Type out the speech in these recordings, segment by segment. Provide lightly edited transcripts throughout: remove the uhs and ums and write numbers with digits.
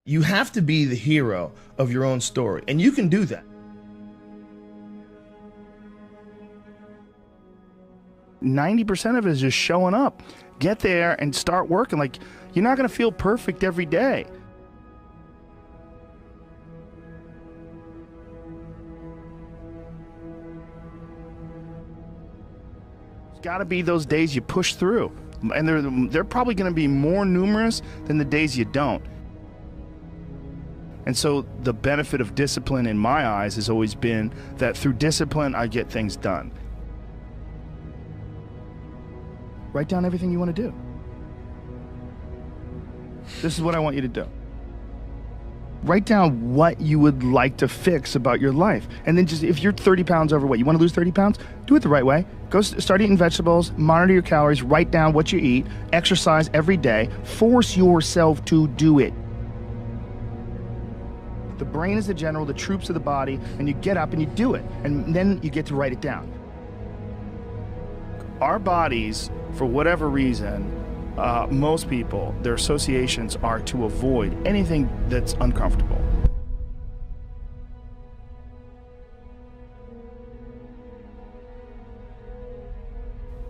You have to be the hero of your own story, and you can do that. 90% of it is just showing up. Get there and start working. Like, you're not going to feel perfect every day. There's got to be those days you push through, and they're probably going to be more numerous than the days you don't. And so the benefit of discipline in my eyes has always been that through discipline, I get things done. Write down everything you want to do. This is what I want you to do. Write down what you would like to fix about your life. And then just, if you're 30 pounds overweight, you want to lose 30 pounds? Do it the right way. Go start eating vegetables, monitor your calories, write down what you eat, exercise every day, force yourself to do it. The brain is the general, the troops of the body, and you get up and you do it. And then you get to write it down. Our bodies, for whatever reason, most people, their associations are to avoid anything that's uncomfortable.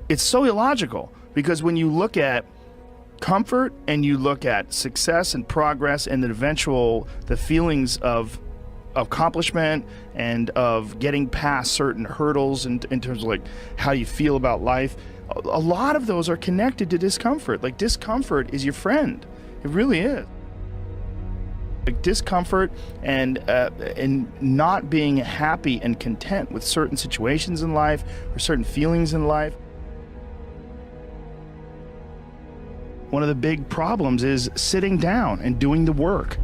It's so illogical, because when you look at comfort and you look at success and progress and the feelings of accomplishment and of getting past certain hurdles in terms of like how you feel about life, a lot of those are connected to discomfort. Like, discomfort is your friend. It really is. Like, discomfort and not being happy and content with certain situations in life or certain feelings in life. One of the big problems is sitting down and doing the work.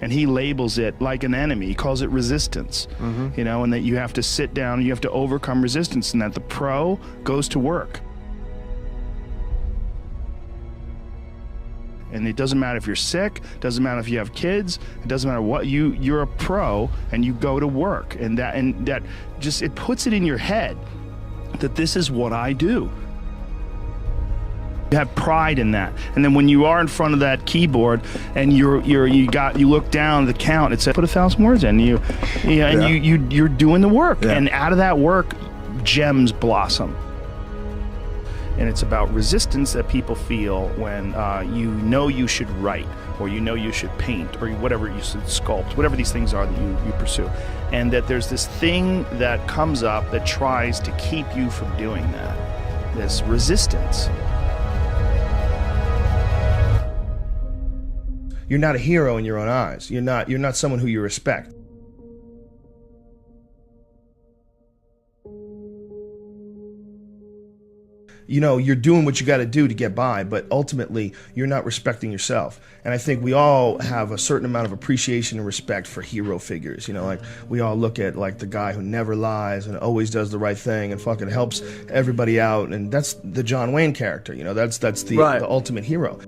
And he labels it like an enemy. He calls it resistance, you know, and that you have to sit down, you have to overcome resistance, and that the pro goes to work. And it doesn't matter if you're sick, doesn't matter if you have kids, it doesn't matter what, you're a pro and you go to work. And that just, it puts it in your head that this is what I do. You have pride in that. And then when you are in front of that keyboard and you look down the count, it says put 1,000 words in, you're doing the work. Yeah. And out of that work, gems blossom. And it's about resistance that people feel when you know you should write, or you know you should paint, or whatever you should sculpt, whatever these things are that you pursue. And that there's this thing that comes up that tries to keep you from doing that. This resistance. You're not a hero in your own eyes. You're not someone who you respect. You know, you're doing what you got to do to get by, but ultimately you're not respecting yourself. And I think we all have a certain amount of appreciation and respect for hero figures. You know, like, we all look at like the guy who never lies and always does the right thing and fucking helps everybody out, and that's the John Wayne character. You know, that's the ultimate hero.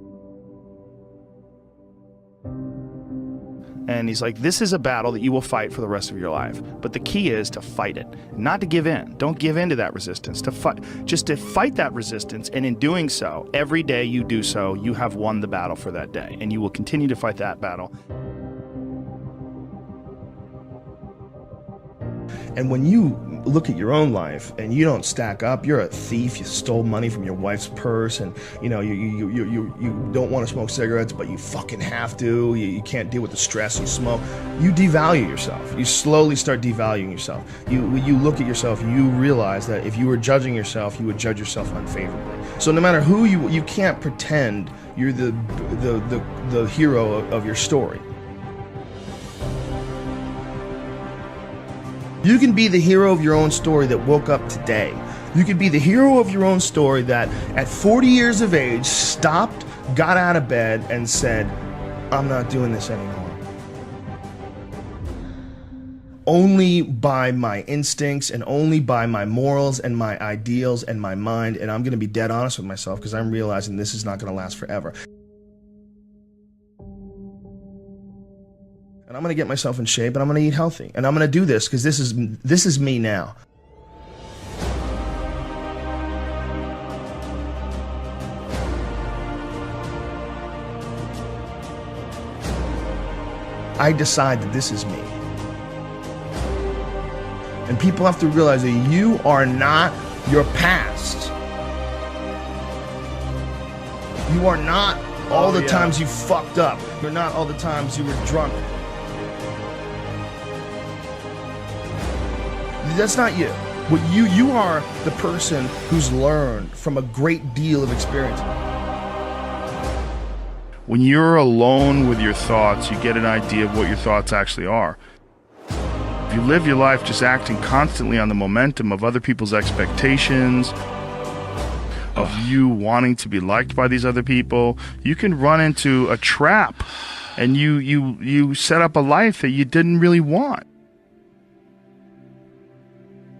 And he's like, this is a battle that you will fight for the rest of your life. But the key is to fight it, not to give in. Don't give in to that resistance, just to fight that resistance. And in doing so, every day you do so, you have won the battle for that day. And you will continue to fight that battle. And when you look at your own life and you don't stack up, you're a thief, you stole money from your wife's purse, and you know, you don't want to smoke cigarettes, but you fucking have to, you can't deal with the stress, you smoke, you devalue yourself. You slowly start devaluing yourself. You look at yourself, you realize that if you were judging yourself, you would judge yourself unfavorably. So no matter who you can't pretend you're the hero of your story. You can be the hero of your own story that woke up today. You can be the hero of your own story that at 40 years of age stopped, got out of bed and said, I'm not doing this anymore. Only by my instincts and only by my morals and my ideals and my mind, and I'm going to be dead honest with myself because I'm realizing this is not going to last forever. And I'm going to get myself in shape, and I'm going to eat healthy. And I'm going to do this because this is me now. I decide that this is me. And people have to realize that you are not your past. You are not all the times you fucked up. You're not all the times you were drunk. That's not you. What you are the person who's learned from a great deal of experience. When you're alone with your thoughts, you get an idea of what your thoughts actually are. If you live your life just acting constantly on the momentum of other people's expectations, of you wanting to be liked by these other people, you can run into a trap, and you set up a life that you didn't really want.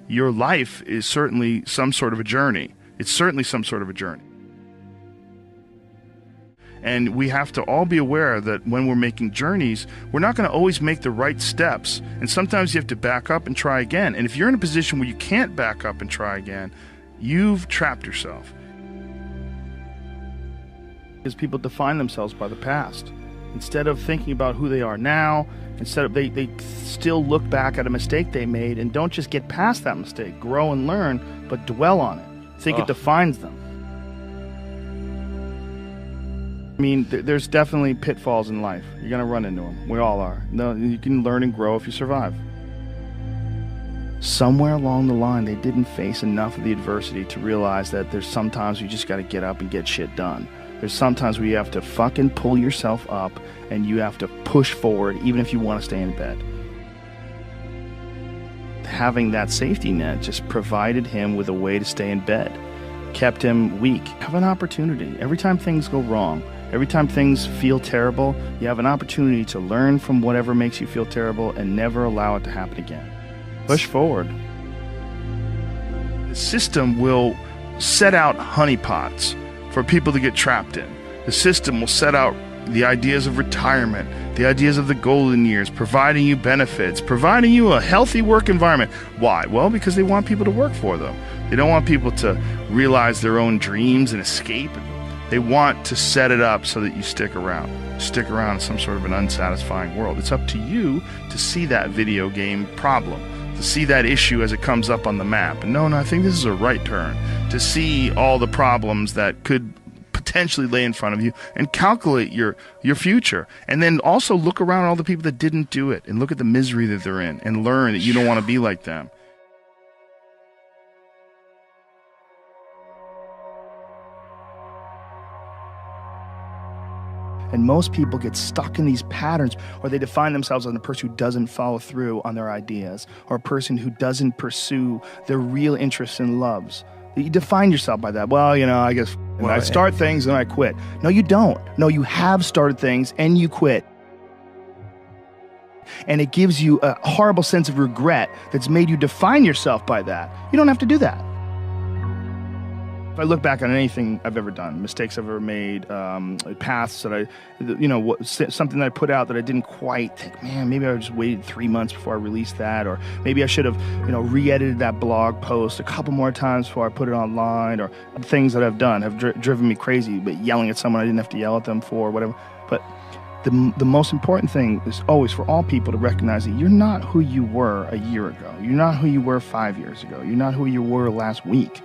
Your life is certainly some sort of a journey. It's certainly some sort of a journey. And we have to all be aware that when we're making journeys, we're not going to always make the right steps. And sometimes you have to back up and try again. And if you're in a position where you can't back up and try again, you've trapped yourself. Because people define themselves by the past. Instead of thinking about who they are now, instead of they still look back at a mistake they made and don't just get past that mistake, grow and learn, but dwell on it. Think it defines them. I mean, there's definitely pitfalls in life. You're going to run into them. We all are. No, you can learn and grow if you survive. Somewhere along the line, they didn't face enough of the adversity to realize that there's sometimes you just got to get up and get shit done. There's sometimes where you have to fucking pull yourself up and you have to push forward even if you want to stay in bed. Having that safety net just provided him with a way to stay in bed, kept him weak. Have an opportunity. Every time things go wrong, every time things feel terrible, you have an opportunity to learn from whatever makes you feel terrible and never allow it to happen again. Push forward. The system will set out honeypots for people to get trapped in. The system will set out the ideas of retirement, the ideas of the golden years, providing you benefits, providing you a healthy work environment. Why? Well, because they want people to work for them. They don't want people to realize their own dreams and escape. They want to set it up so that you stick around in some sort of an unsatisfying world. It's up to you to see that video game problem, to see that issue as it comes up on the map. And no, I think this is a right turn. To see all the problems that could potentially lay in front of you and calculate your future. And then also look around at all the people that didn't do it and look at the misery that they're in and learn that you don't want to be like them. And most people get stuck in these patterns, or they define themselves as a person who doesn't follow through on their ideas, or a person who doesn't pursue their real interests and loves. You define yourself by that. Well, I guess I start things and I quit. No, you don't. No, you have started things and you quit. And it gives you a horrible sense of regret that's made you define yourself by that. You don't have to do that. If I look back on anything I've ever done, mistakes I've ever made, paths that something that I put out that I didn't quite think, man, maybe I just waited 3 months before I released that, or maybe I should have, re-edited that blog post a couple more times before I put it online, or things that I've done have driven me crazy, but yelling at someone I didn't have to yell at them for, whatever. But the most important thing is always for all people to recognize that you're not who you were a year ago. You're not who you were 5 years ago. You're not who you were last week.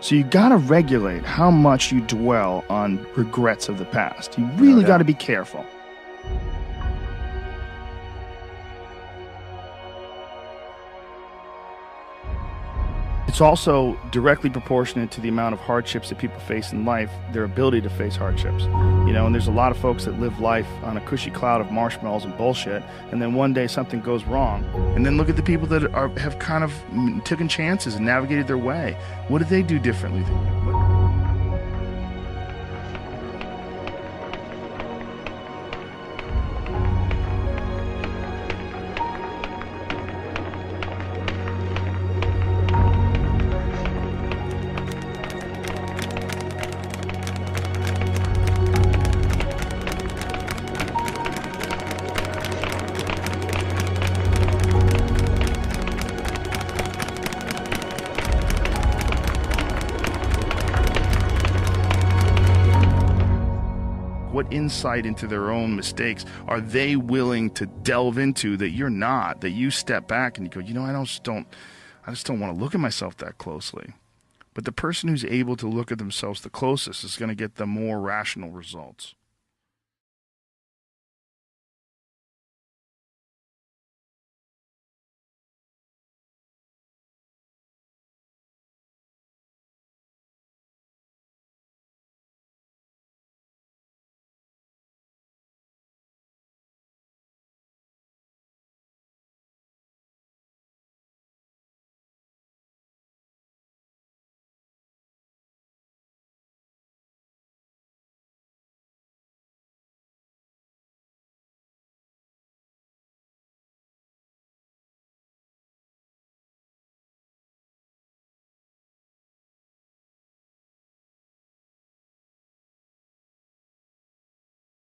So you got to regulate how much you dwell on regrets of the past. You really got to be careful. It's also directly proportionate to the amount of hardships that people face in life, their ability to face hardships. And there's a lot of folks that live life on a cushy cloud of marshmallows and bullshit, and then one day something goes wrong. And then look at the people that have kind of taken chances and navigated their way. What did they do differently than you? What insight into their own mistakes are they willing to delve into that you're not, that you step back and you go, you know, I just don't want to look at myself that closely. But the person who's able to look at themselves the closest is going to get the more rational results.